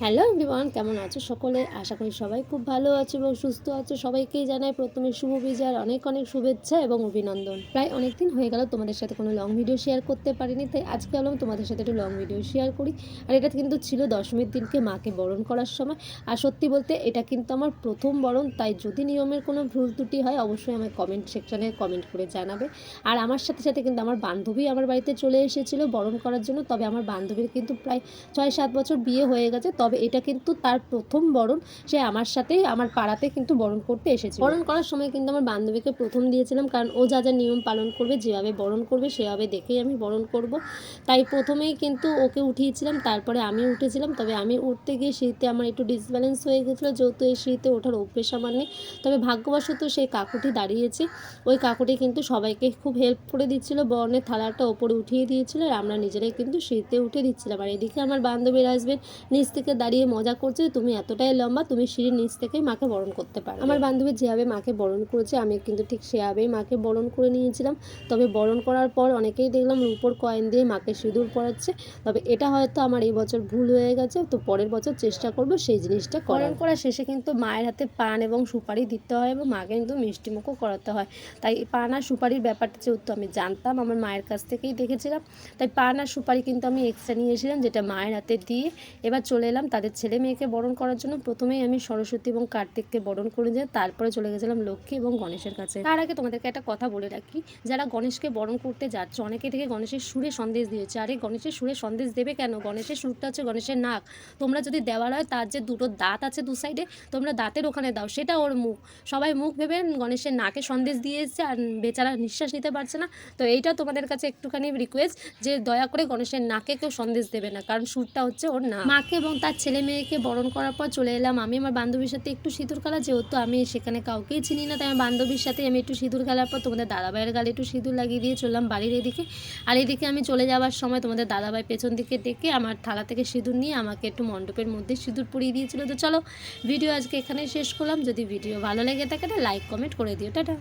Hello everyone, কেমন আছো সকলে? আশা করি সবাই খুব ভালো আছো এবং সুস্থ আছো। সবাইকেই জানাই প্রথমে শুভ বিজয়ার অনেক অনেক শুভেচ্ছা এবং অভিনন্দন। প্রায় অনেক দিন হয়ে গেল তোমাদের সাথে কোনো লং ভিডিও শেয়ার করতে পারিনি, তাই আজকে ভাবলাম তোমাদের সাথে একটু লং ভিডিও শেয়ার করি। আর এটা কিন্তু ছিল দশমীর দিনকে মাকে বরণ করার সময়। আর সত্যি বলতে এটা কিন্তু আমার প্রথম বরণ, তাই যদি নিয়মের কোনো ভুল ত্রুটি হয় অবশ্যই আমায় কমেন্ট সেকশানে কমেন্ট করে জানাবে। আর আমার সাথে সাথে কিন্তু আমার বান্ধবী আমার বাড়িতে চলে এসেছিলো বরণ করার জন্য। তবে আমার বান্ধবীর কিন্তু প্রায় 6-7 বছর বিয়ে হয়ে গেছে, তবে এটা কিন্তু তার প্রথম বরণ। সে আমার সাথেই আমার পাড়াতে কিন্তু বরণ করতে এসেছিল। বরণ করার সময় কিন্তু আমার বান্ধবীকে প্রথম দিয়েছিলাম, কারণ ও যা যা নিয়ম পালন করবে, যেভাবে বরণ করবে সেভাবে দেখেই আমি বরণ করব। তাই প্রথমেই কিন্তু ওকে উঠিয়েছিলাম, তারপরে আমি উঠেছিলাম। তবে আমি উঠতে গিয়ে সিঁড়িতে আমার একটু ডিসব্যালেন্স হয়ে গেছিলো, যেহেতু এই সিঁড়িতে ওঠার অভ্যেস আমার নেই। তবে ভাগ্যবশত সেই কাকুটি দাঁড়িয়েছে, ওই কাকুটি কিন্তু সবাইকে খুব হেল্প করে দিচ্ছিল, বরণের থালাটা ওপরে উঠিয়ে দিয়েছিল, আর আমরা নিজেরাই কিন্তু সিঁড়িতে উঠে দিচ্ছিলাম। আর এদিকে আমার বান্ধবীর হাজবেন্ড নিচ থেকে দাঁড়িয়ে মজা করছে, তুমি এতটাই লম্বা, তুমি সিঁড়ির নিচ থেকেই মাকে বরণ করতে পারো। আমার বান্ধবী যেভাবে মাকে বরণ করেছে আমি কিন্তু ঠিক সেভাবেই মাকে বরণ করে নিয়েছিলাম। তবে বরণ করার পর অনেকেই দেখলাম রূপোর কয়েন দিয়ে মাকে সিঁদুর পরাচ্ছে। তবে এটা হয়তো আমার এই বছর ভুল হয়ে গেছে, তো পরের বছর চেষ্টা করবো সেই জিনিসটা করার। বরণ করা শেষে কিন্তু মায়ের হাতে পান এবং সুপারি দিতে হয় এবং মাকে কিন্তু মিষ্টিমুখও করাতে হয়। তাই পান আর সুপারির ব্যাপারটা যেহেতু আমি জানতাম, আমার মায়ের কাছ থেকেই দেখেছিলাম, তাই পান আর সুপারি কিন্তু আমি এক্সট্রা নিয়ে এসেছিলাম, যেটা মায়ের হাতে দিয়ে এবার চলে এলাম তাদের ছেলে মেয়েকে বরণ করার জন্য। প্রথমেই আমি সরস্বতী এবং কার্তিককে বরণ করে যাই, তারপরে চলে গেছিলাম লক্ষ্মী এবং গণেশের কাছে। তার আগে তোমাদেরকে একটা কথা বলে রাখি, যারা গণেশকে বরণ করতে যাচ্ছে অনেকে থেকে গণেশের সুরে সন্দেশ দিয়েছে। আরে গণেশের সুরে সন্দেশ দেবে কেন? গণেশের সুরটা হচ্ছে গণেশের নাক। তোমরা যদি দেওয়ার হয়, তার যে দুটো দাঁত আছে দু সাইডে, তোমরা দাঁতের ওখানে দাও, সেটা ওর মুখ। সবাই মুখ ভেবে গণেশের নাকে সন্দেশ দিয়ে এসছে, আর বেচারা নিঃশ্বাস নিতে পারছে না। তো এইটা তোমাদের কাছে একটুখানি রিকোয়েস্ট, যে দয়া করে গণেশের নাকে কেউ সন্দেশ দেবে না, কারণ সুরটা হচ্ছে ওর নাক। মাকে এবং তার ছেলে মেয়েকে বরণ করার পর চলে এলাম আমি আমার বান্ধবীর সাথে একটু সিঁদুর খেলা, যেহেতু আমি সেখানে কাউকেই চিনি না, তাই আমার বান্ধবীর সাথে আমি একটু সিঁদুর খেলার পর তোমাদের দাদাভাইয়ের গালে একটু সিঁদুর লাগিয়ে দিয়ে চললাম বাড়ির এদিকে। আর এদিকে আমি চলে যাওয়ার সময় তোমাদের দাদাভাই পেছন দিকে ডেকে আমার থালা থেকে সিঁদুর নিয়ে আমাকে একটু মণ্ডপের মধ্যে সিঁদুর পরিয়ে দিয়েছিল। তো চলো ভিডিও আজকে এখানে শেষ করলাম। যদি ভিডিও ভালো লেগে থাকে লাইক কমেন্ট করে দিও। টাটা।